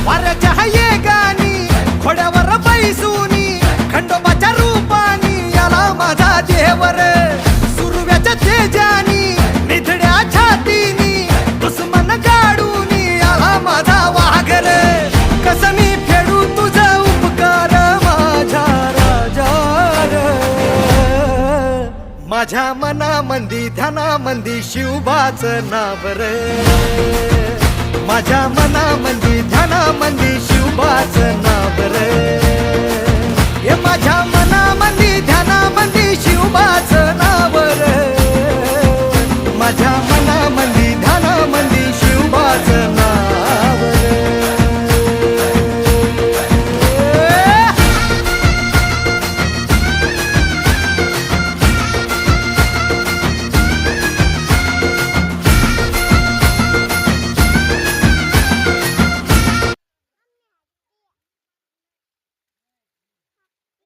वाऱ्याच्या हाये गाणी घोड्यावर बैसूनी खंडोबाच्या रूपानी आला माझा देवर सुरव्याच्या तेजानी निधड्या छातीनी दुश्मन गाडूनी आला माझा वाघर कसं मी फेडू तुझा उपकार माझ्या राजा माझ्या मनामंदी ध्यानामंदी शिवबाचं नाव रे माझ्या मनामंदी ध्याना